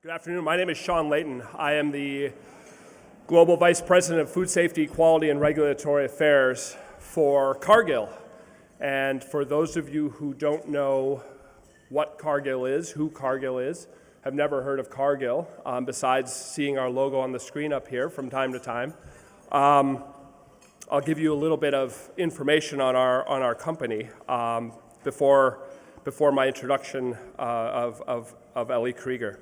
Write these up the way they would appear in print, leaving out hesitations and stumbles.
Good afternoon. My name is Sean Layton. I am the Global Vice President of Food Safety, Quality, and Regulatory Affairs for Cargill. And for those of you who don't know what Cargill is, who Cargill is, have never heard of Cargill, besides seeing our logo on the screen up here from time to time, I'll give you a little bit of information on our company before my introduction of Ellie Krieger.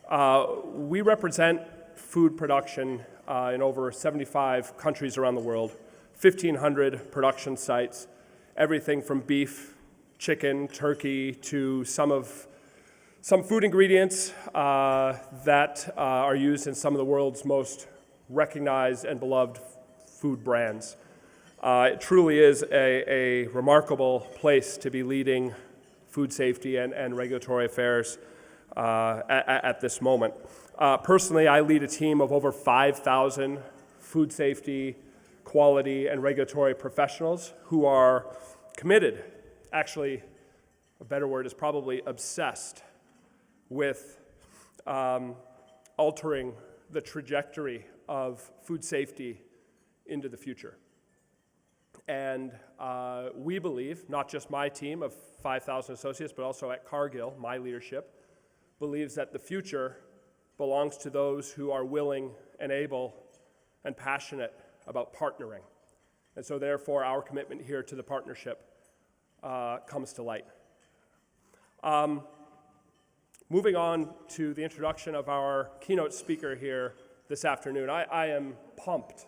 We represent food production in over 75 countries around the world, 1,500 production sites, everything from beef, chicken, turkey, to some food ingredients that are used in some of the world's most recognized and beloved food brands. It truly is a remarkable place to be leading food safety and regulatory affairs at this moment. Personally, I lead a team of over 5,000 food safety, quality, and regulatory professionals who are committed, actually, a better word is probably obsessed with altering the trajectory of food safety into the future. And we believe, not just my team of 5,000 associates, but also at Cargill, my leadership, believes that the future belongs to those who are willing and able and passionate about partnering. And so therefore, our commitment here to the partnership comes to light. Moving on to the introduction of our keynote speaker here this afternoon, I am pumped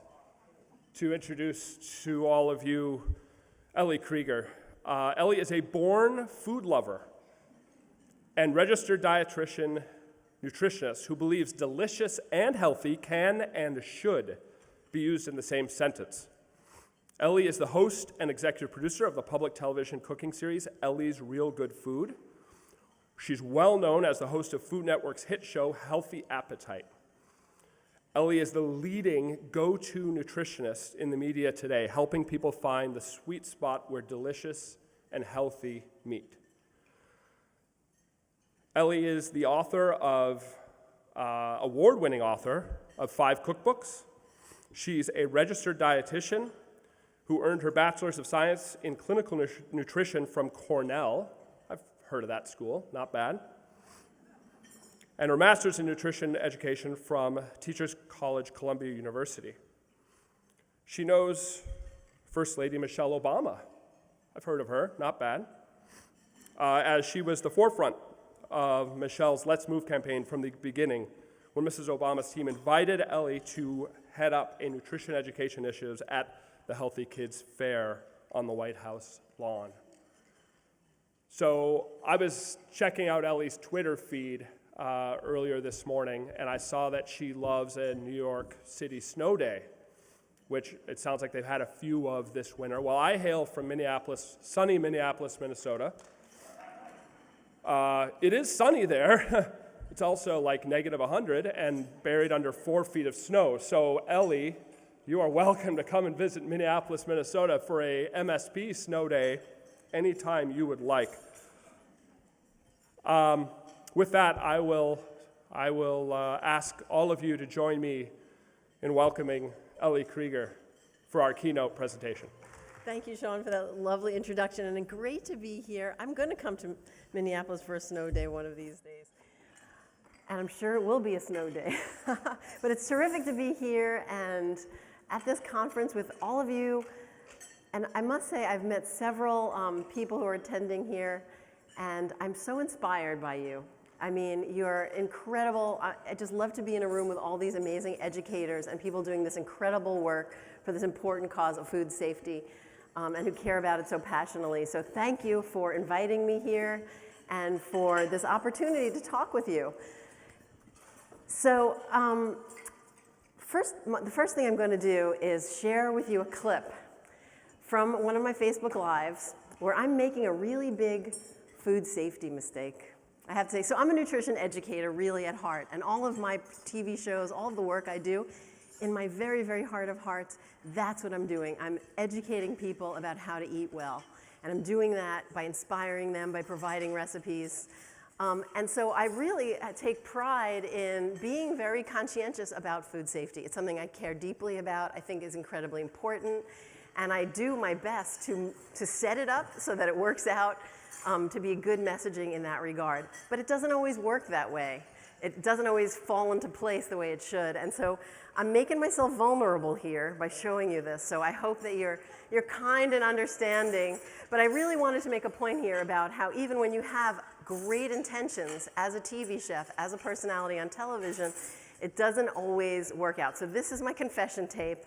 to introduce to all of you Ellie Krieger. Ellie is a born food lover and registered dietitian nutritionist who believes delicious and healthy can and should be used in the same sentence. Ellie is the host and executive producer of the public television cooking series Ellie's Real Good Food. She's well known as the host of Food Network's hit show Healthy Appetite. Ellie is the leading go-to nutritionist in the media today, helping people find the sweet spot where delicious and healthy meet. Ellie is the author of, award-winning author of 5 cookbooks. She's a registered dietitian who earned her Bachelor's of Science in Clinical Nutrition from Cornell. I've heard of that school, not bad. And her Master's in Nutrition Education from Teachers College, Columbia University. She knows First Lady Michelle Obama. I've heard of her, not bad. As she was the forefront of Michelle's Let's Move campaign from the beginning, when Mrs. Obama's team invited Ellie to head up a nutrition education initiative at the Healthy Kids Fair on the White House lawn. So I was checking out Ellie's Twitter feed earlier this morning, and I saw that she loves a New York City snow day, which it sounds like they've had a few of this winter. Well, I hail from Minneapolis, sunny Minneapolis, Minnesota. It is sunny there. It's also like negative 100 and buried under 4 feet of snow. So Ellie, you are welcome to come and visit Minneapolis, Minnesota for a MSP snow day anytime you would like. With that, I will ask all of you to join me in welcoming Ellie Krieger for our keynote presentation. Thank you, Sean, for that lovely introduction, and great to be here. I'm going to come to Minneapolis for a snow day one of these days, and I'm sure it will be a snow day. But it's terrific to be here and at this conference with all of you. And I must say, I've met several people who are attending here, and I'm so inspired by you. I mean, you're incredible. I just love to be in a room with all these amazing educators and people doing this incredible work for this important cause of food safety and who care about it so passionately. So thank you for inviting me here and for this opportunity to talk with you. So the first thing I'm going to do is share with you a clip from one of my Facebook Lives where I'm making a really big food safety mistake. I have to say, so I'm a nutrition educator really at heart, and all of my TV shows, all of the work I do, in my very, very heart of hearts, that's what I'm doing. I'm educating people about how to eat well, and I'm doing that by inspiring them, by providing recipes, And so I really take pride in being very conscientious about food safety. It's something I care deeply about, I think is incredibly important, and I do my best to set it up so that it works out to be good messaging in that regard. But it doesn't always work that way. It doesn't always fall into place the way it should. And so I'm making myself vulnerable here by showing you this. So I hope that you're kind and understanding. But I really wanted to make a point here about how even when you have great intentions as a TV chef, as a personality on television, it doesn't always work out. So this is my confession tape.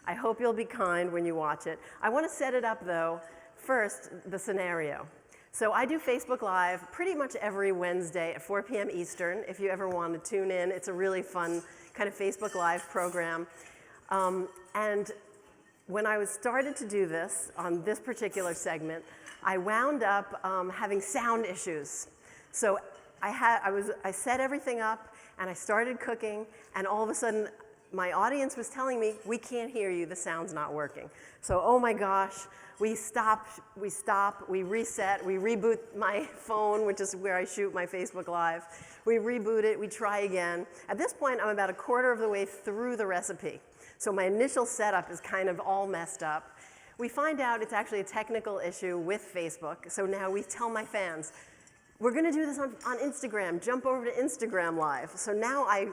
I hope you'll be kind when you watch it. I want to set it up, though, first, the scenario. So I do Facebook Live pretty much every Wednesday at 4 p.m. Eastern. If you ever want to tune in, it's a really fun kind of Facebook Live program. And when I started to do this on this particular segment, I wound up having sound issues. So I set everything up and I started cooking, and all of a sudden my audience was telling me, we can't hear you, the sound's not working. So, oh my gosh, we stop, we reset, we reboot my phone, which is where I shoot my Facebook Live. We reboot it, we try again. At this point, I'm about a quarter of the way through the recipe. So my initial setup is kind of all messed up. We find out it's actually a technical issue with Facebook. So now we tell my fans, we're gonna do this on Instagram, jump over to Instagram Live. So now I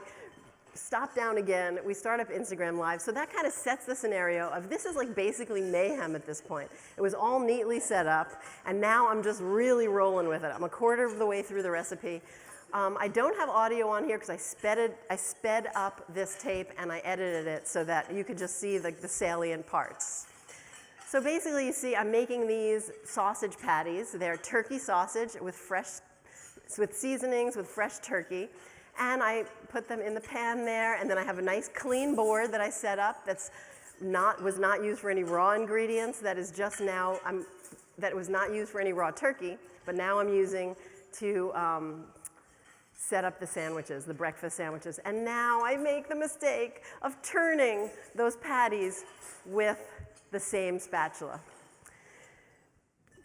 stop down again, we start up Instagram Live. So that kind of sets the scenario of this is like basically mayhem at this point. It was all neatly set up, and now I'm just really rolling with it. I'm a quarter of the way through the recipe. I don't have audio on here because I sped up this tape and I edited it so that you could just see the salient parts. So basically, you see, I'm making these sausage patties. They're turkey sausage with seasonings, with fresh turkey. And I put them in the pan there, and then I have a nice clean board that I set up was not used for any raw ingredients. That is just now, that was not used for any raw turkey, but now I'm using to set up the sandwiches, the breakfast sandwiches. And now I make the mistake of turning those patties with the same spatula.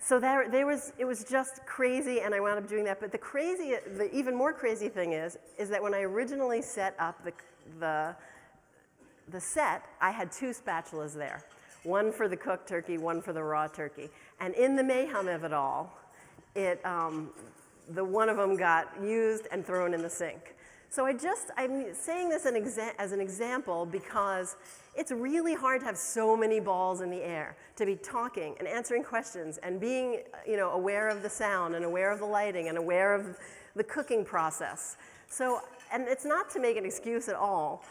So it was just crazy, and I wound up doing that. But the even more crazy thing is that when I originally set up the set, I had two spatulas there. One for the cooked turkey, one for the raw turkey. And in the mayhem of it all, the one of them got used and thrown in the sink. So I'm saying this as an example because it's really hard to have so many balls in the air, to be talking and answering questions and being, aware of the sound and aware of the lighting and aware of the cooking process. So, and it's not to make an excuse at all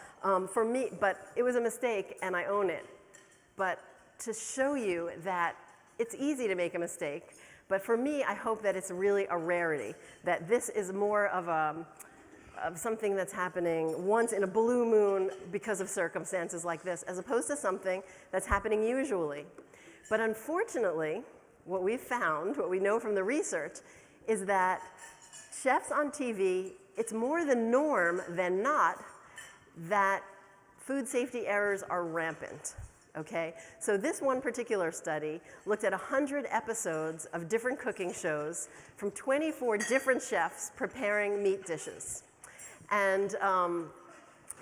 for me, but it was a mistake and I own it. But to show you that it's easy to make a mistake, but for me, I hope that it's really a rarity, that this is more of something that's happening once in a blue moon because of circumstances like this, as opposed to something that's happening usually. But unfortunately, what we've found, what we know from the research, is that chefs on TV, it's more the norm than not that food safety errors are rampant. Okay, so this one particular study looked at 100 episodes of different cooking shows from 24 different chefs preparing meat dishes. And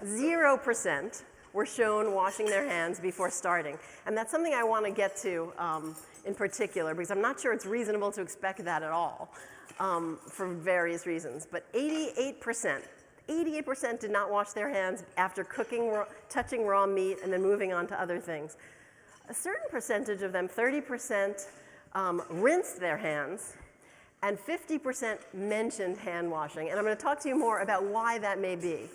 0% were shown washing their hands before starting. And that's something I want to get to in particular, because I'm not sure it's reasonable to expect that at all for various reasons. But 88% did not wash their hands after touching raw meat and then moving on to other things. A certain percentage of them, 30%, rinsed their hands, and 50% mentioned hand washing. And I'm going to talk to you more about why that may be.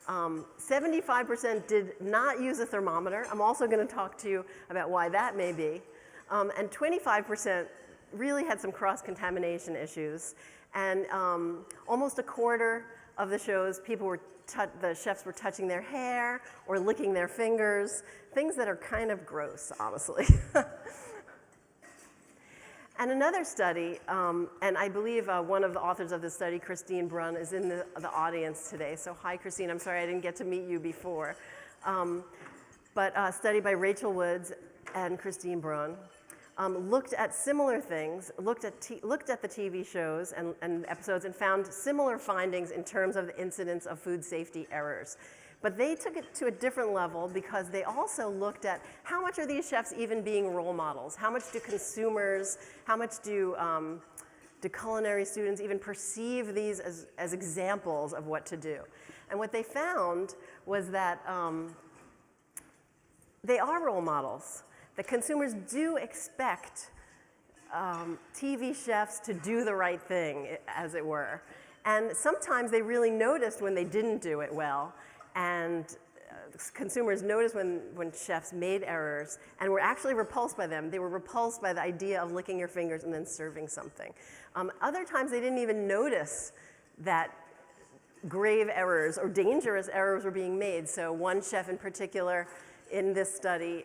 75% did not use a thermometer. I'm also going to talk to you about why that may be. And 25% really had some cross-contamination issues. And almost a quarter of the shows, the chefs were touching their hair or licking their fingers, things that are kind of gross, honestly. And another study, and I believe one of the authors of this study, Christine Brunn, is in the audience today. So hi, Christine. I'm sorry I didn't get to meet you before. But a study by Rachel Woods and Christine Brunn looked at similar things, looked at the TV shows and episodes and found similar findings in terms of the incidence of food safety errors. But they took it to a different level because they also looked at how much are these chefs even being role models? How much do consumers, how much do culinary students even perceive these as examples of what to do? And what they found was that they are role models. That consumers do expect TV chefs to do the right thing, as it were. And sometimes they really noticed when they didn't do it well. And consumers noticed when chefs made errors and were actually repulsed by them. They were repulsed by the idea of licking your fingers and then serving something. Other times they didn't even notice that grave errors or dangerous errors were being made. So one chef in particular in this study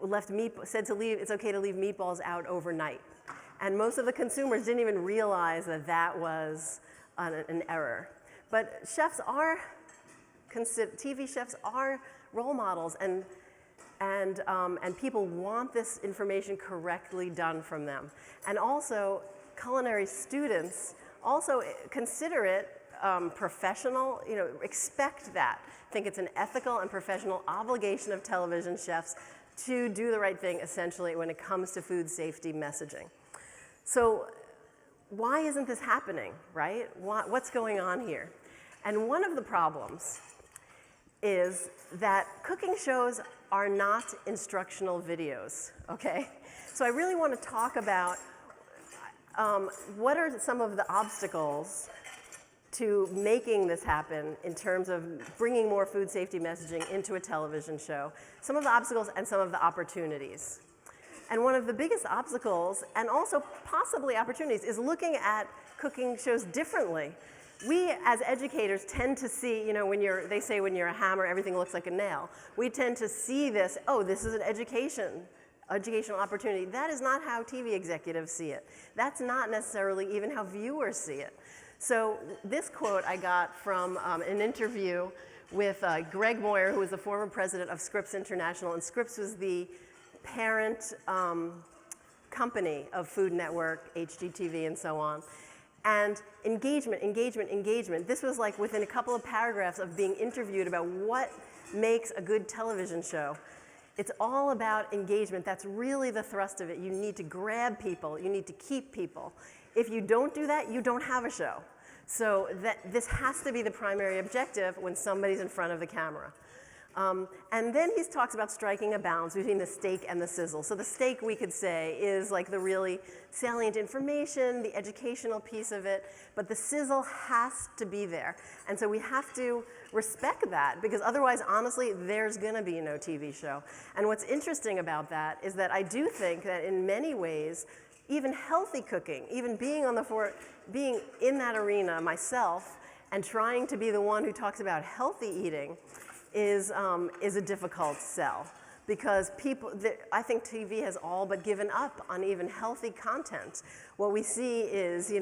said it's okay to leave meatballs out overnight. And most of the consumers didn't even realize that that was an error. But TV chefs are role models, and people want this information correctly done from them. And also, culinary students also consider it professional, expect that. Think it's an ethical and professional obligation of television chefs to do the right thing, essentially, when it comes to food safety messaging. So why isn't this happening, right? What's going on here? And one of the problems is that cooking shows are not instructional videos, okay? So I really want to talk about what are some of the obstacles to making this happen in terms of bringing more food safety messaging into a television show, some of the obstacles and some of the opportunities. And one of the biggest obstacles, and also possibly opportunities, is looking at cooking shows differently. We, as educators, tend to see, they say when you're a hammer, everything looks like a nail. We tend to see this, this is an educational opportunity. That is not how TV executives see it. That's not necessarily even how viewers see it. So this quote I got from an interview with Greg Moyer, who was the former president of Scripps International, and Scripps was the parent company of Food Network, HGTV, and so on. And engagement. This was like within a couple of paragraphs of being interviewed about what makes a good television show. It's all about engagement. That's really the thrust of it. You need to grab people. You need to keep people. If you don't do that, you don't have a show. So this has to be the primary objective when somebody's in front of the camera. And then he talks about striking a balance between the steak and the sizzle. So the steak, we could say, is like the really salient information, the educational piece of it, but the sizzle has to be there. And so we have to respect that, because otherwise, honestly, there's gonna be no TV show. And what's interesting about that is that I do think that in many ways, even healthy cooking, even being in that arena myself and trying to be the one who talks about healthy eating is a difficult sell, because I think TV has all but given up on even healthy content. What we see is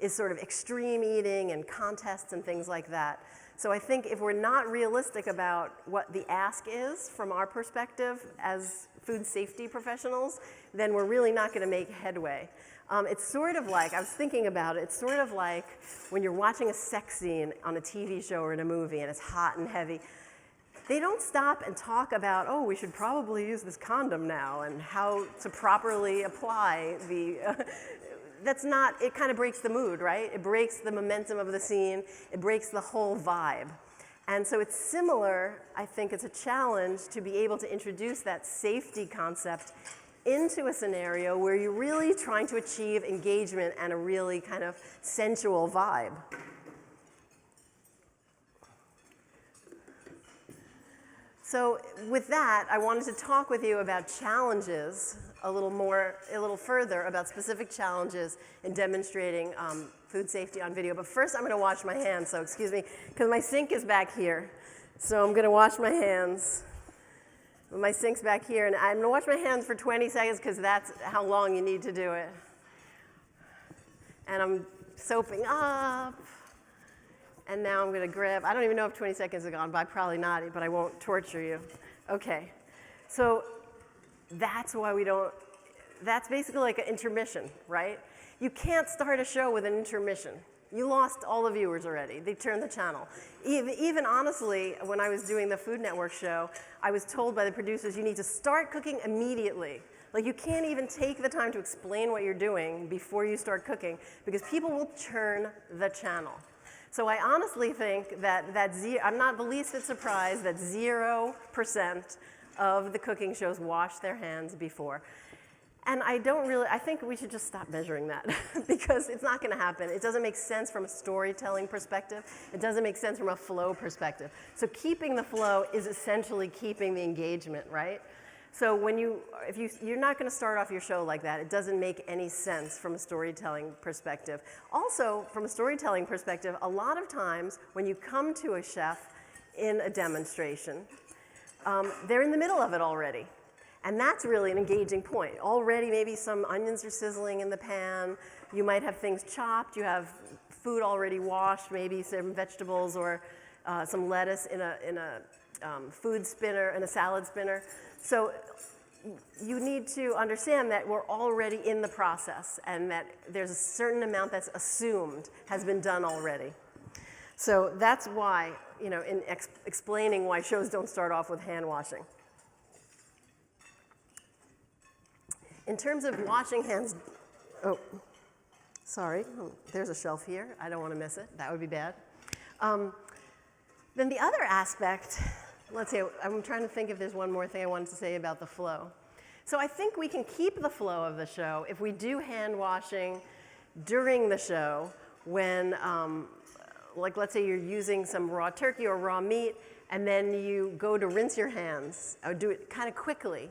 sort of extreme eating and contests and things like that. So I think if we're not realistic about what the ask is from our perspective as food safety professionals, then we're really not going to make headway. It's sort of like, I was thinking about it, it's sort of like when you're watching a sex scene on a TV show or in a movie and it's hot and heavy. They don't stop and talk about, we should probably use this condom now and how to properly apply the, it kind of breaks the mood, right? It breaks the momentum of the scene. It breaks the whole vibe. And so it's similar, I think it's a challenge to be able to introduce that safety concept into a scenario where you're really trying to achieve engagement and a really kind of sensual vibe. So with that, I wanted to talk with you about challenges a little further about specific challenges in demonstrating food safety on video. But first, I'm going to wash my hands, so excuse me, because my sink is back here. So I'm going to wash my hands. My sink's back here, and I'm going to wash my hands for 20 seconds because that's how long you need to do it. And I'm soaping up. And now I'm going to grab, I don't even know if 20 seconds are gone by, probably not, but I won't torture you. Okay, so that's why we don't, that's basically like an intermission, right? You can't start a show with an intermission. You lost all the viewers already. They turned the channel. Even honestly, when I was doing the Food Network show, I was told by the producers, you need to start cooking immediately. Like, you can't even take the time to explain what you're doing before you start cooking, because people will churn the channel. So I honestly think that I'm not the least bit surprised that 0% of the cooking shows wash their hands before. And I think we should just stop measuring that because it's not gonna happen. It doesn't make sense from a storytelling perspective. It doesn't make sense from a flow perspective. So keeping the flow is essentially keeping the engagement, right? So if you're not gonna start off your show like that, it doesn't make any sense from a storytelling perspective. Also, from a storytelling perspective, a lot of times when you come to a chef in a demonstration, they're in the middle of it already. And that's really an engaging point. Already maybe some onions are sizzling in the pan. You might have things chopped. You have food already washed, maybe some vegetables or some lettuce in a food spinner, in a salad spinner. So you need to understand that we're already in the process and that there's a certain amount that's assumed has been done already. So that's why, in explaining why shows don't start off with hand washing. In terms of washing hands, sorry, there's a shelf here. I don't want to miss it. That would be bad. Then the other aspect, let's see, I'm trying to think if there's one more thing I wanted to say about the flow. So I think we can keep the flow of the show if we do hand washing during the show when, like let's say you're using some raw turkey or raw meat and then you go to rinse your hands, or do it kind of quickly.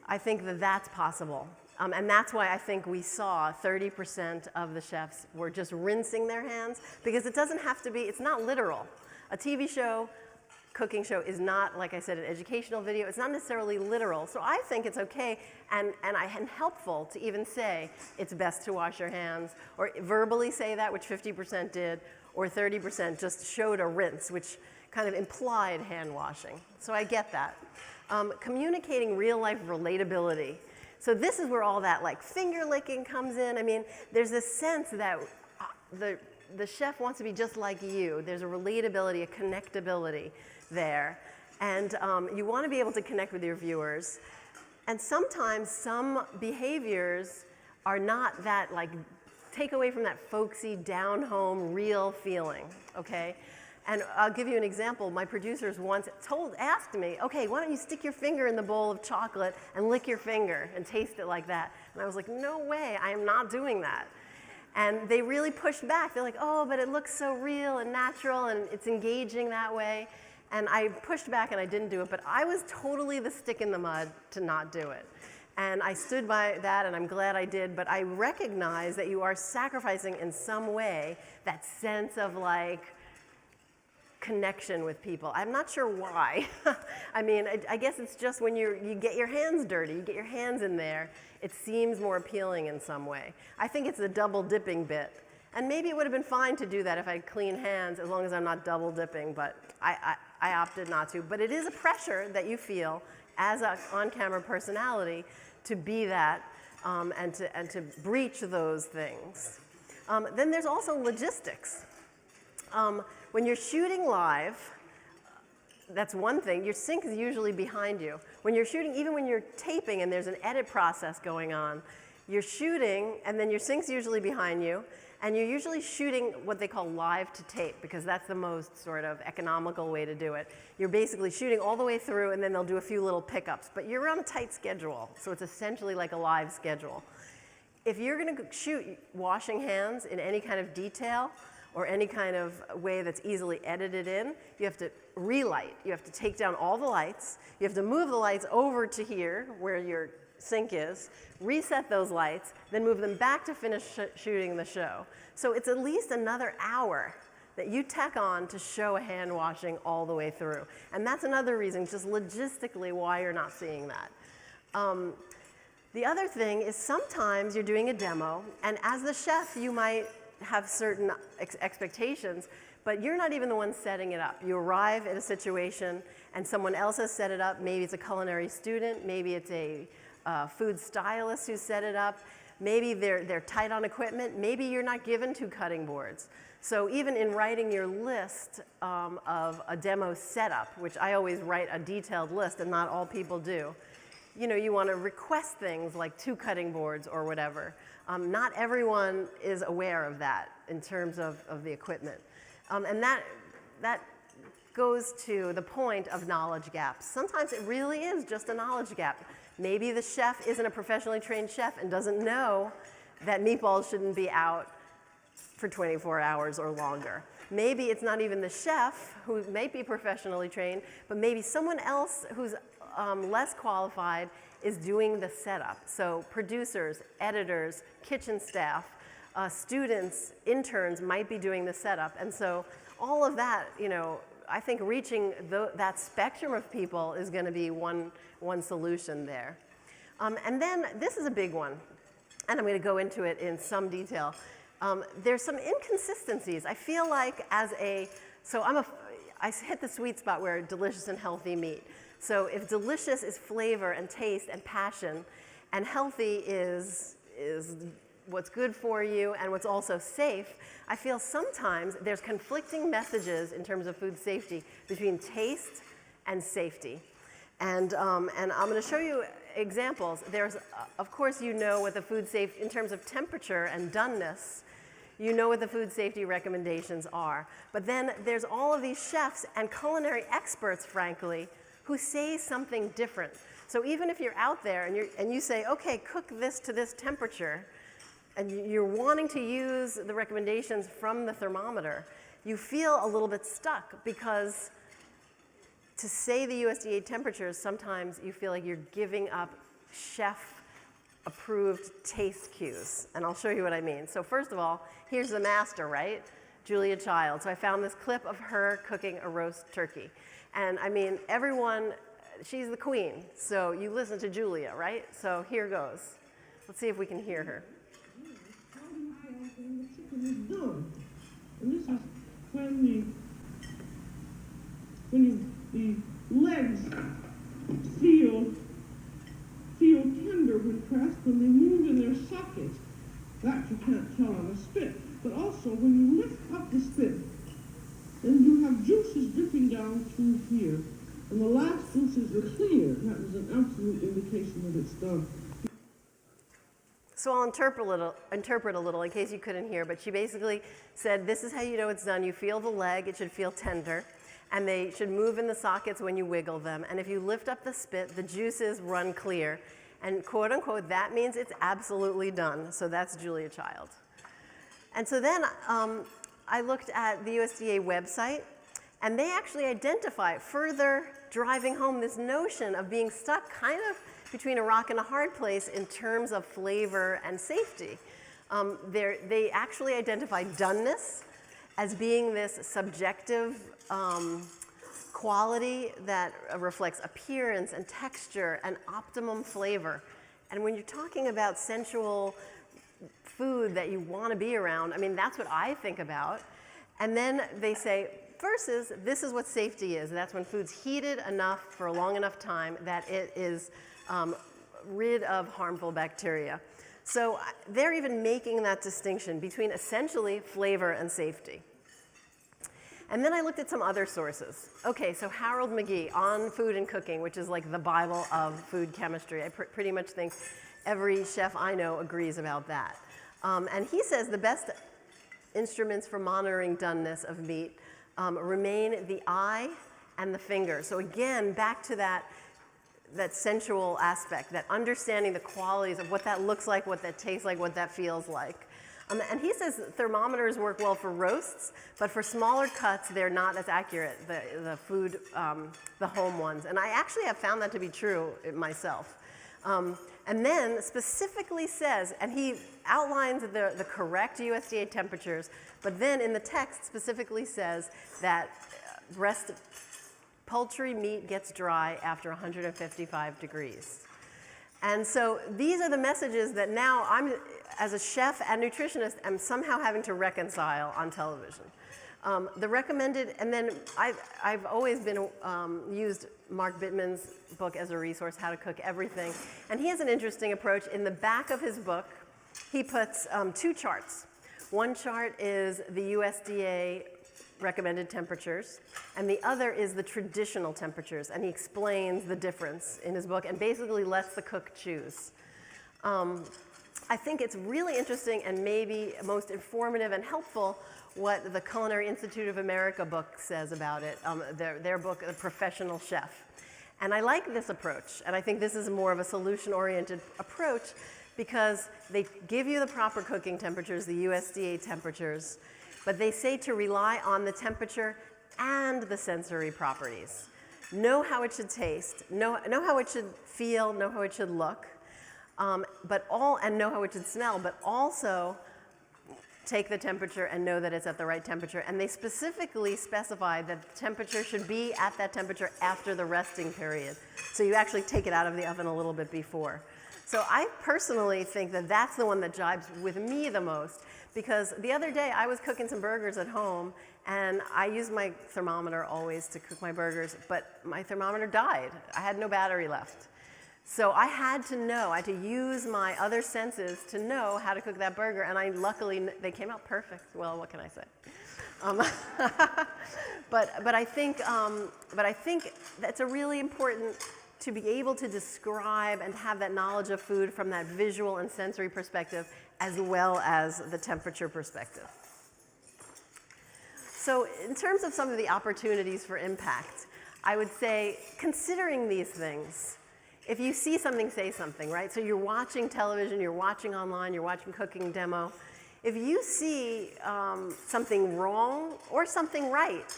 I think that that's possible. And that's why I think we saw 30% of the chefs were just rinsing their hands, because it doesn't have to be, it's not literal. A TV show, cooking show is not, like I said, an educational video. It's not necessarily literal. So I think it's okay and helpful to even say it's best to wash your hands, or verbally say that, which 50% did, or 30% just showed a rinse, which kind of implied hand washing. So I get that. Communicating real life relatability. So this is where all that like finger licking comes in. I mean, there's this sense that the chef wants to be just like you. There's a relatability, a connectability there. And you want to be able to connect with your viewers. And sometimes some behaviors are not that like, take away from that folksy, down home, real feeling, okay? And I'll give you an example. My producers once asked me, okay, why don't you stick your finger in the bowl of chocolate and lick your finger and taste it like that? And I was like, no way, I am not doing that. And they really pushed back. They're like, oh, but it looks so real and natural and it's engaging that way. And I pushed back and I didn't do it, but I was totally the stick in the mud to not do it. And I stood by that, and I'm glad I did, but I recognize that you are sacrificing in some way that sense of like, connection with people. I'm not sure why. I mean, I guess it's just when you get your hands dirty, you get your hands in there, it seems more appealing in some way. I think it's the double dipping bit. And maybe it would have been fine to do that if I had clean hands, as long as I'm not double dipping, but I opted not to. But it is a pressure that you feel as an on-camera personality to be that and to breach those things. Then there's also logistics. When you're shooting live, that's one thing. Your sink is usually behind you. When you're shooting, even when you're taping and there's an edit process going on, you're shooting and then your sink's usually behind you, and you're usually shooting what they call live to tape, because that's the most sort of economical way to do it. You're basically shooting all the way through and then they'll do a few little pickups, but you're on a tight schedule, so it's essentially like a live schedule. If you're gonna shoot washing hands in any kind of detail, or any kind of way that's easily edited in, you have to relight. You have to take down all the lights. You have to move the lights over to here, where your sink is, reset those lights, then move them back to finish shooting the show. So it's at least another hour that you tack on to show a hand washing all the way through. And that's another reason, just logistically, why you're not seeing that. The other thing is sometimes you're doing a demo, and as the chef, you might have certain expectations, but you're not even the one setting it up. You arrive at a situation and someone else has set it up. Maybe it's a culinary student, maybe it's a food stylists who set it up. Maybe they're tight on equipment. Maybe you're not given 2 cutting boards. So even in writing your list of a demo setup, which I always write a detailed list, and not all people do, you want to request things like 2 cutting boards or whatever. Not everyone is aware of that in terms of the equipment. And that goes to the point of knowledge gaps. Sometimes it really is just a knowledge gap. Maybe the chef isn't a professionally trained chef and doesn't know that meatballs shouldn't be out for 24 hours or longer. Maybe it's not even the chef who may be professionally trained, but maybe someone else who's less qualified is doing the setup. So producers, editors, kitchen staff, students, interns might be doing the setup. And so all of that, I think reaching that spectrum of people is going to be one solution there. And then this is a big one, and I'm going to go into it in some detail. There's some inconsistencies. I feel like I hit the sweet spot where delicious and healthy meet. So if delicious is flavor and taste and passion, and healthy is what's good for you and what's also safe, I feel sometimes there's conflicting messages in terms of food safety between taste and safety. And I'm going to show you examples. There's, of course, what the food safety, in terms of temperature and doneness, what the food safety recommendations are. But then there's all of these chefs and culinary experts, frankly, who say something different. So even if you're out there and you say, okay, cook this to this temperature, and you're wanting to use the recommendations from the thermometer, you feel a little bit stuck, because to say the USDA temperatures, sometimes you feel like you're giving up chef-approved taste cues. And I'll show you what I mean. So first of all, here's the master, right? Julia Child. So I found this clip of her cooking a roast turkey. And I mean, she's the queen. So you listen to Julia, right? So here goes. Let's see if we can hear her. And this is when the legs feel tender when pressed, when they move in their sockets. That you can't tell on a spit. But also when you lift up the spit, and you have juices dripping down through here, and the last juices are clear, that is an absolute indication that it's done. So I'll interpret a little in case you couldn't hear, but she basically said, this is how you know it's done. You feel the leg, it should feel tender, and they should move in the sockets when you wiggle them. And if you lift up the spit, the juices run clear. And quote unquote, that means it's absolutely done. So that's Julia Child. And so then I looked at the USDA website, and they actually identify, further driving home this notion of being stuck kind of between a rock and a hard place in terms of flavor and safety. They actually identify doneness as being this subjective quality that reflects appearance and texture and optimum flavor. And when you're talking about sensual food that you want to be around, I mean, that's what I think about. And then they say, versus, this is what safety is. That's when food's heated enough for a long enough time that it is rid of harmful bacteria. So they're even making that distinction between essentially flavor and safety. And then I looked at some other sources. Okay, so Harold McGee on Food and Cooking, which is like the Bible of food chemistry. I pretty much think every chef I know agrees about that. And he says the best instruments for monitoring doneness of meat remain the eye and the finger. So again, back to that sensual aspect, that understanding the qualities of what that looks like, what that tastes like, what that feels like. And he says thermometers work well for roasts, but for smaller cuts, they're not as accurate, the home ones. And I actually have found that to be true myself. And then specifically says, and he outlines the correct USDA temperatures, but then in the text specifically says that poultry meat gets dry after 155 degrees. And so these are the messages that now I'm, as a chef and nutritionist, am somehow having to reconcile on television. The recommended, and then I've always been used Mark Bittman's book as a resource, How to Cook Everything. And he has an interesting approach. In the back of his book, he puts 2 charts. One chart is the USDA recommended temperatures, and the other is the traditional temperatures. And he explains the difference in his book and basically lets the cook choose. I think it's really interesting and maybe most informative and helpful what the Culinary Institute of America book says about it, their book, The Professional Chef. And I like this approach, and I think this is more of a solution-oriented approach because they give you the proper cooking temperatures, the USDA temperatures, but they say to rely on the temperature and the sensory properties. Know how it should taste, know how it should feel, know how it should look, and know how it should smell, but also take the temperature and know that it's at the right temperature. And they specifically specify that the temperature should be at that temperature after the resting period. So you actually take it out of the oven a little bit before. So I personally think that that's the one that jibes with me the most, because the other day I was cooking some burgers at home and I use my thermometer always to cook my burgers, but my thermometer died. I had no battery left. So I had to use my other senses to know how to cook that burger, and luckily, they came out perfect. Well, what can I say? But I think that's a really important to be able to describe and have that knowledge of food from that visual and sensory perspective, as well as the temperature perspective. So in terms of some of the opportunities for impact, I would say considering these things. If you see something, say something, right? So you're watching television, you're watching online, you're watching cooking demo. If you see something wrong or something right,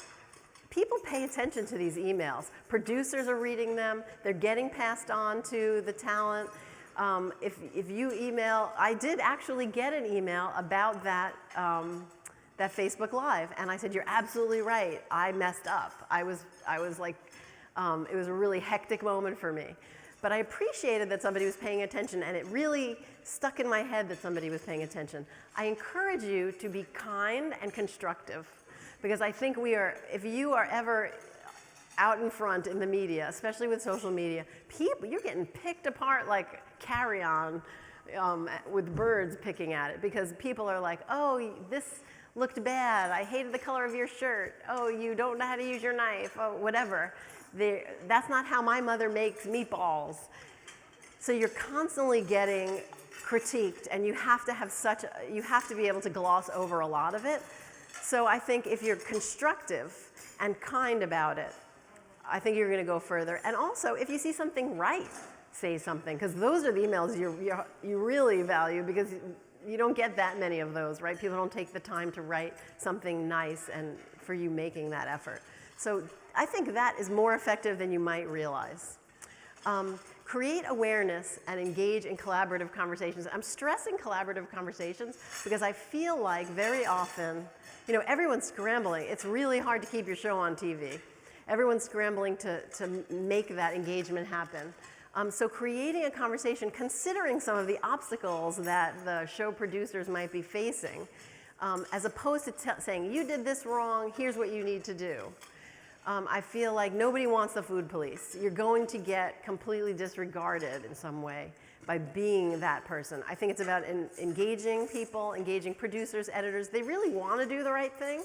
people pay attention to these emails. Producers are reading them. They're getting passed on to the talent. If you email, I did actually get an email about that Facebook Live, and I said, "You're absolutely right. I messed up. I was like, it was a really hectic moment for me." But I appreciated that somebody was paying attention, and it really stuck in my head that somebody was paying attention. I encourage you to be kind and constructive, because I think if you are ever out in front in the media, especially with social media, you're getting picked apart like carrion with birds picking at it, because people are like, "Oh, this looked bad. I hated the color of your shirt. Oh, you don't know how to use your knife. Oh, whatever. That's not how my mother makes meatballs." So you're constantly getting critiqued, and you have to be able to gloss over a lot of it. So I think if you're constructive and kind about it, I think you're going to go further. And also, if you see something right, say something, because those are the emails you really value, because you don't get that many of those, right? People don't take the time to write something nice and for you making that effort. So I think that is more effective than you might realize. Create awareness and engage in collaborative conversations. I'm stressing collaborative conversations because I feel like very often, everyone's scrambling. It's really hard to keep your show on TV. Everyone's scrambling to make that engagement happen. So creating a conversation, considering some of the obstacles that the show producers might be facing, as opposed to saying, "You did this wrong, here's what you need to do." I feel like nobody wants the food police. You're going to get completely disregarded in some way by being that person. I think it's about engaging people, engaging producers, editors. They really want to do the right thing,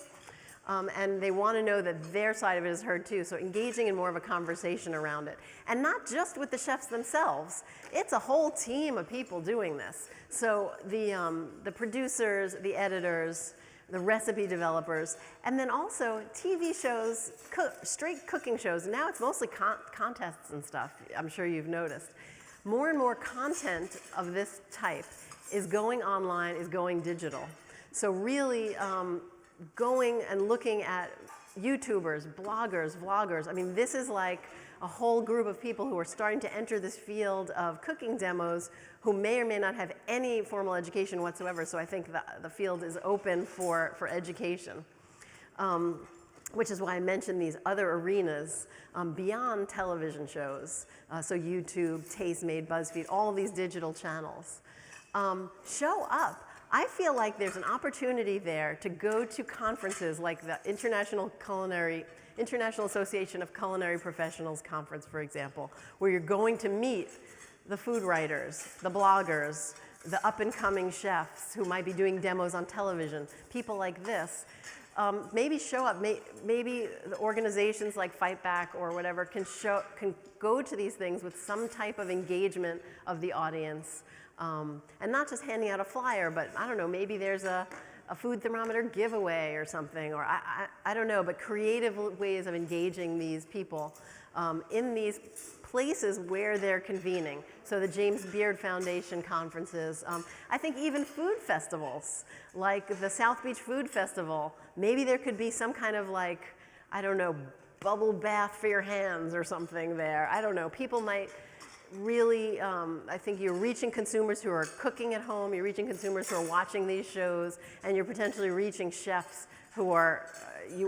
and they want to know that their side of it is heard too. So engaging in more of a conversation around it. And not just with the chefs themselves. It's a whole team of people doing this. So the producers, the editors, the recipe developers, and then also TV shows, straight cooking shows. Now it's mostly contests and stuff, I'm sure you've noticed. More and more content of this type is going online, is going digital. So really going and looking at YouTubers, bloggers, vloggers. I mean, this is like a whole group of people who are starting to enter this field of cooking demos who may or may not have any formal education whatsoever. So I think the field is open for education, which is why I mentioned these other arenas beyond television shows. So YouTube, Tastemade, BuzzFeed, all these digital channels. Show up. I feel like there's an opportunity there to go to conferences like the International Association of Culinary Professionals Conference, for example, where you're going to meet the food writers, the bloggers, the up-and-coming chefs who might be doing demos on television, people like this. Maybe show up. Maybe the organizations like Fight Back or whatever can go to these things with some type of engagement of the audience, and not just handing out a flyer, but I don't know. Maybe there's a food thermometer giveaway or something, or I don't know. But creative ways of engaging these people in these places where they're convening. So the James Beard Foundation conferences. I think even food festivals, like the South Beach Food Festival. Maybe there could be some kind of like, I don't know, bubble bath for your hands or something there. I don't know. People might really, I think you're reaching consumers who are cooking at home, you're reaching consumers who are watching these shows, and you're potentially reaching chefs who are, you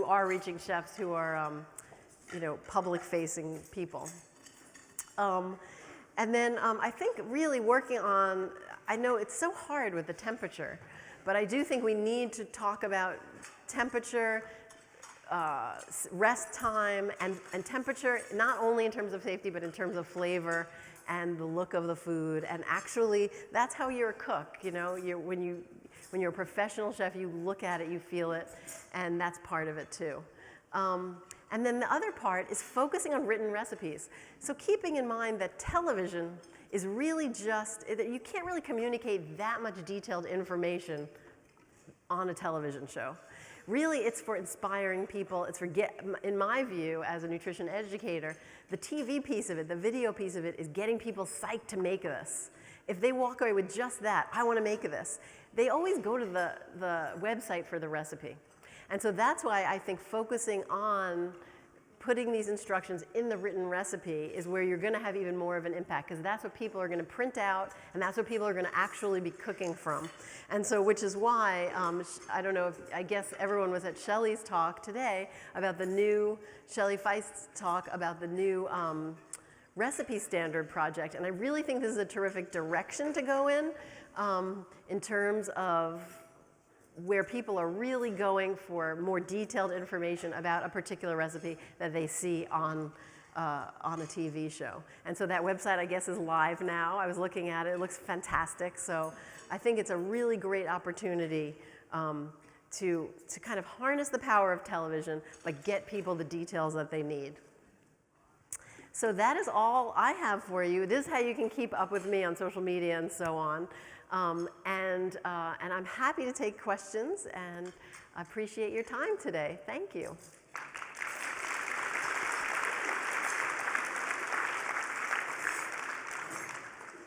know, public-facing people. And then I think really working on, I know it's so hard with the temperature, but I do think we need to talk about temperature, rest time, and temperature, not only in terms of safety, but in terms of flavor and the look of the food. And actually, that's how you're a cook. You know, when you're a professional chef, you look at it, you feel it, and that's part of it too. And then the other part is focusing on written recipes. So keeping in mind that television is really just, you can't really communicate that much detailed information on a television show. Really, it's for inspiring people. It's for, in my view, as a nutrition educator, the TV piece of it, the video piece of it, is getting people psyched to make this. If they walk away with just that, I want to make this, they always go to the website for the recipe. And so that's why I think focusing on putting these instructions in the written recipe is where you're going to have even more of an impact, because that's what people are going to print out, and that's what people are going to actually be cooking from. And so, which is why, I don't know if, I guess everyone was at Shelley's talk today about the new, Shelley Feist's talk about the new recipe standard project. And I really think this is a terrific direction to go in terms of where people are really going for more detailed information about a particular recipe that they see on a TV show. And so that website, I guess, is live now. I was looking at it. It looks fantastic. So I think it's a really great opportunity to kind of harness the power of television, but get people the details that they need. So that is all I have for you. This is how you can keep up with me on social media and so on. And I'm happy to take questions, and I appreciate your time today. Thank you.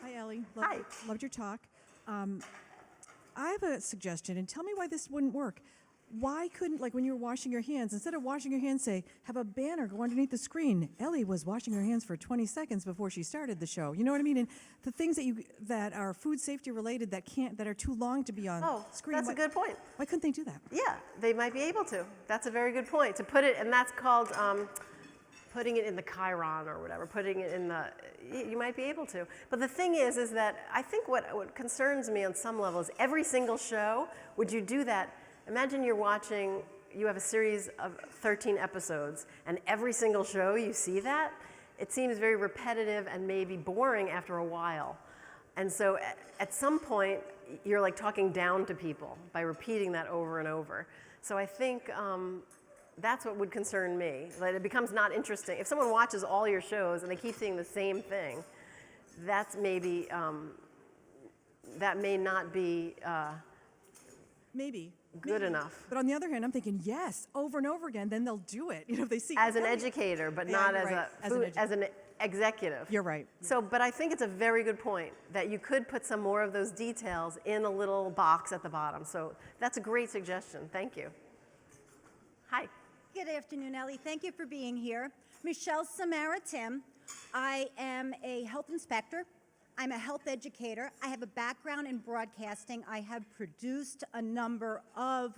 Hi, Ellie. Hi. Loved your talk. I have a suggestion, and tell me why this wouldn't work. Why couldn't, like when you were washing your hands, instead of washing your hands, say, have a banner go underneath the screen. Ellie was washing her hands for 20 seconds before she started the show. You know what I mean? And the things that are food safety related that are too long to be on screen. That's a good point. Why couldn't they do that? Yeah, they might be able to. That's a very good point. To put it, and that's called putting it in the Chiron or whatever, putting it in the, you might be able to. But the thing is that I think what concerns me on some level is every single show, would you do that? Imagine you have a series of 13 episodes, and every single show you see that. It seems very repetitive and maybe boring after a while. And so at some point, you're like talking down to people by repeating that over and over. So I think that's what would concern me, that it becomes not interesting. If someone watches all your shows and they keep seeing the same thing, that's maybe, that may not be Maybe. good enough. But on the other hand, I'm thinking, yes, over and over again, then they'll do it. You know, if they see As an educator, but not as an executive. You're right. So, but I think it's a very good point that you could put some more of those details in a little box at the bottom. So that's a great suggestion. Thank you. Hi. Good afternoon, Ellie. Thank you for being here. Michelle Samara-Tim. I am a health inspector. I'm a health educator. I have a background in broadcasting. I have produced a number of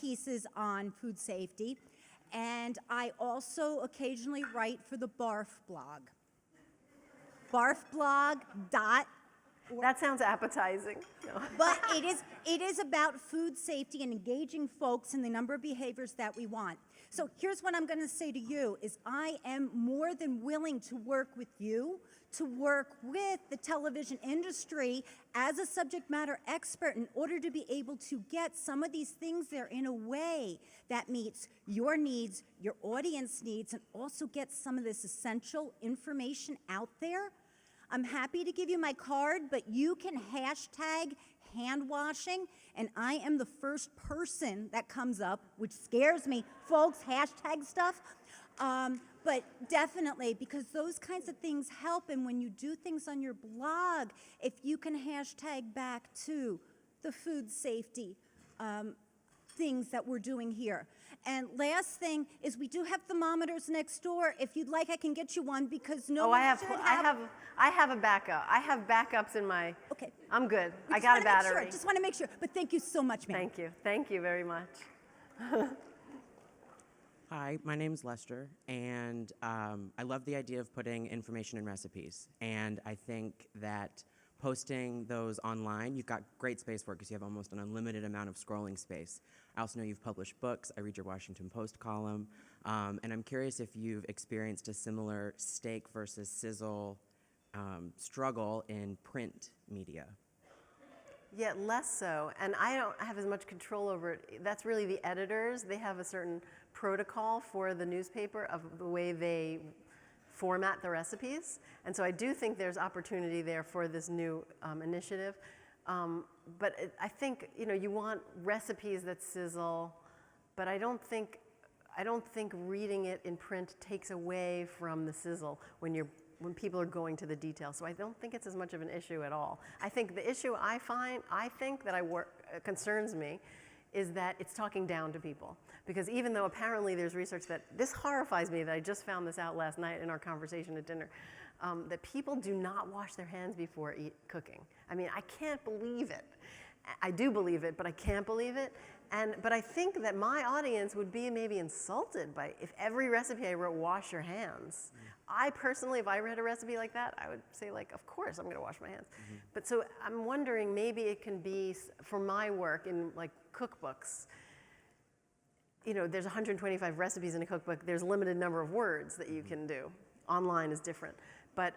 pieces on food safety. And I also occasionally write for the BARF blog. BARFblog.com. That sounds appetizing. No. But it is about food safety and engaging folks in the number of behaviors that we want. So here's what I'm going to say to you is I am more than willing to work with you, to work with the television industry as a subject matter expert in order to be able to get some of these things there in a way that meets your needs, your audience needs, and also get some of this essential information out there. I'm happy to give you my card, but you can hashtag hand washing, and I am the first person that comes up, which scares me, folks, hashtag stuff. But definitely, because those kinds of things help, and when you do things on your blog, if you can hashtag back to the food safety things that we're doing here. And last thing is we do have thermometers next door. If you'd like, I can get you one because no one should have. I have a backup. I have backups in my. Okay. I'm good. We I just got a wanna make battery. sure, just want to make sure. But thank you so much, ma'am. Thank you. Thank you very much. Hi, my name's Lester, and I love the idea of putting information in recipes. And I think that posting those online, you've got great space for it because you have almost an unlimited amount of scrolling space. I also know you've published books. I read your Washington Post column. And I'm curious if you've experienced a similar steak versus sizzle struggle in print media. Yeah, less so. And I don't have as much control over it. That's really the editors. They have a certain protocol for the newspaper of the way they format the recipes. And so I do think there's opportunity there for this new initiative. But I think, you want recipes that sizzle, but I don't think reading it in print takes away from the sizzle when people are going to the details. So I don't think it's as much of an issue at all. I think the issue I think that concerns me is that it's talking down to people. Because even though apparently there's research that, this horrifies me that I just found this out last night in our conversation at dinner, that people do not wash their hands before cooking. I mean, I can't believe it. I do believe it, but I can't believe it. But I think that my audience would be maybe insulted by if every recipe I wrote, wash your hands. I personally, if I read a recipe like that, I would say of course I'm gonna wash my hands. But so I'm wondering maybe it can be, for my work in cookbooks, there's 125 recipes in a cookbook, there's a limited number of words that you can do. Online is different. But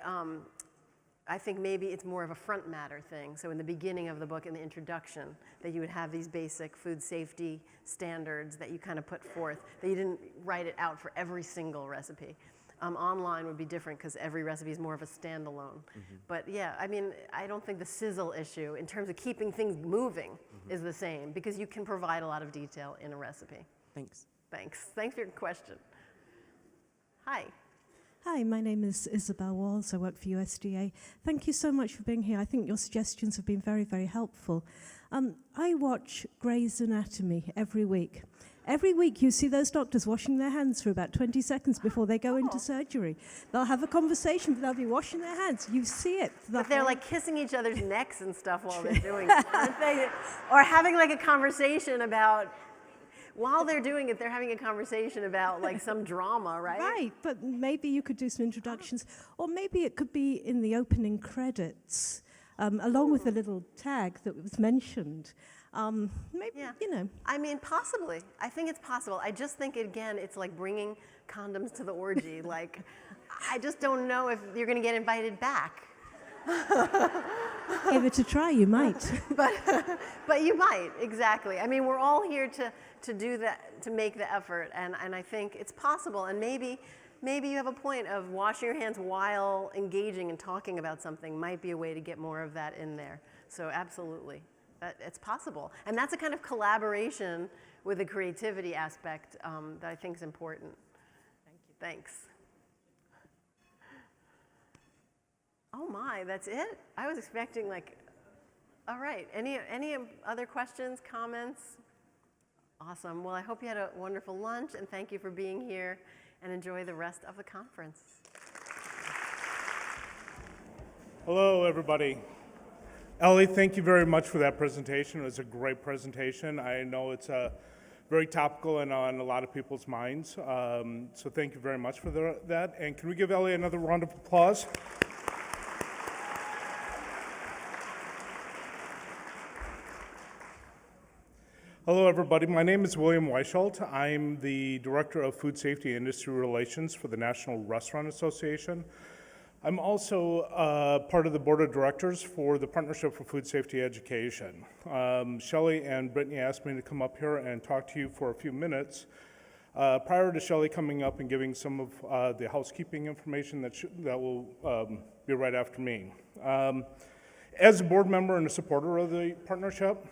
I think maybe it's more of a front matter thing. So in the beginning of the book, in the introduction, that you would have these basic food safety standards that you kind of put forth, that you didn't write it out for every single recipe. Online would be different because every recipe is more of a standalone. But yeah, I mean, I don't think the sizzle issue in terms of keeping things moving is the same because you can provide a lot of detail in a recipe. Thanks. Thanks. Thanks for your question. Hi. Hi, my name is Isabel Walls. I work for USDA. Thank you so much for being here. I think your suggestions have been very, very helpful. I watch Grey's Anatomy every week. Every week you see those doctors washing their hands for about 20 seconds before they go into surgery. They'll have a conversation, but they'll be washing their hands. You see it. But they're kissing each other's necks and stuff while they're doing it, aren't they? Or having a conversation about, while they're doing it, they're having a conversation about some drama, right? Right, but maybe you could do some introductions. Or maybe it could be in the opening credits, along with a little tag that was mentioned. Maybe, yeah. I mean, possibly. I think it's possible. I just think, again, it's like bringing condoms to the orgy. I just don't know if you're going to get invited back. Give it a try, you might. But you might, exactly. I mean, we're all here to do that, to make the effort, and I think it's possible. And maybe you have a point of washing your hands while engaging and talking about something might be a way to get more of that in there. So absolutely, it's possible. And that's a kind of collaboration with the creativity aspect that I think is important. Thank you. Thanks. Oh my, that's it? I was expecting all right. Any other questions, comments? Awesome. Well, I hope you had a wonderful lunch, and thank you for being here, and enjoy the rest of the conference. Hello, everybody. Ellie, thank you very much for that presentation. It was a great presentation. I know it's very topical and on a lot of people's minds. So thank you very much for that. And can we give Ellie another round of applause? Hello, everybody. My name is William Weisholt. I'm the Director of Food Safety and Industry Relations for the National Restaurant Association. I'm also part of the Board of Directors for the Partnership for Food Safety Education. Shelley and Brittany asked me to come up here and talk to you for a few minutes. Prior to Shelley coming up and giving some of the housekeeping information that will be right after me. As a board member and a supporter of the partnership,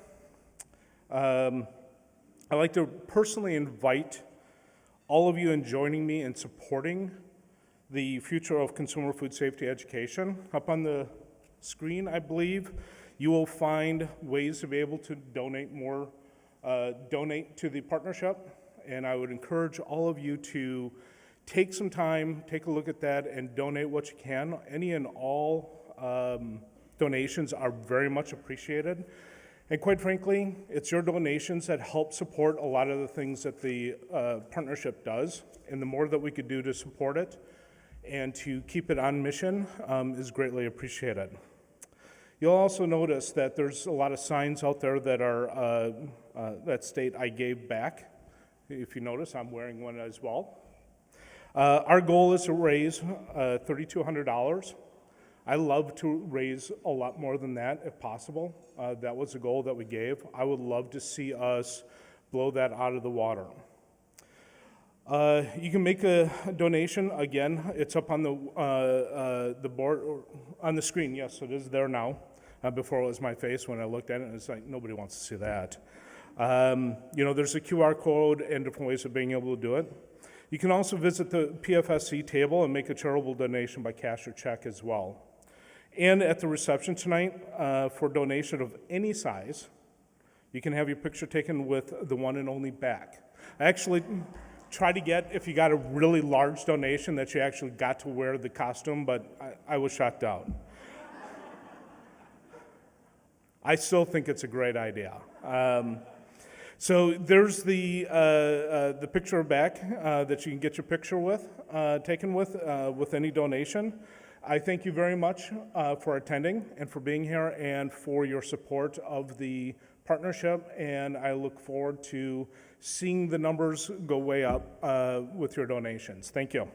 I'd like to personally invite all of you in joining me in supporting the future of consumer food safety education. Up on the screen, I believe, you will find ways to be able to donate more, donate to the partnership. And I would encourage all of you to take some time, take a look at that, and donate what you can. Any and all donations are very much appreciated. And quite frankly, it's your donations that help support a lot of the things that the partnership does. And the more that we could do to support it and to keep it on mission is greatly appreciated. You'll also notice that there's a lot of signs out there that are that state "I gave back." If you notice, I'm wearing one as well. Our goal is to raise $3,200. I love to raise a lot more than that if possible. That was the goal that we gave. I would love to see us blow that out of the water. You can make a donation. Again, it's up on the board, or on the screen. Yes, it is there now. Before it was my face when I looked at it, and it's like, nobody wants to see that. You know, there's a QR code and different ways of being able to do it. You can also visit the PFSC table and make a charitable donation by cash or check as well. And at the reception tonight, for donation of any size, you can have your picture taken with the one and only back. I actually try to get, if you got a really large donation, that you actually got to wear the costume, but I was shot down. I still think it's a great idea. So there's the picture back that you can get your picture with, taken with any donation. I thank you very much for attending and for being here and for your support of the partnership, and I look forward to seeing the numbers go way up with your donations. Thank you.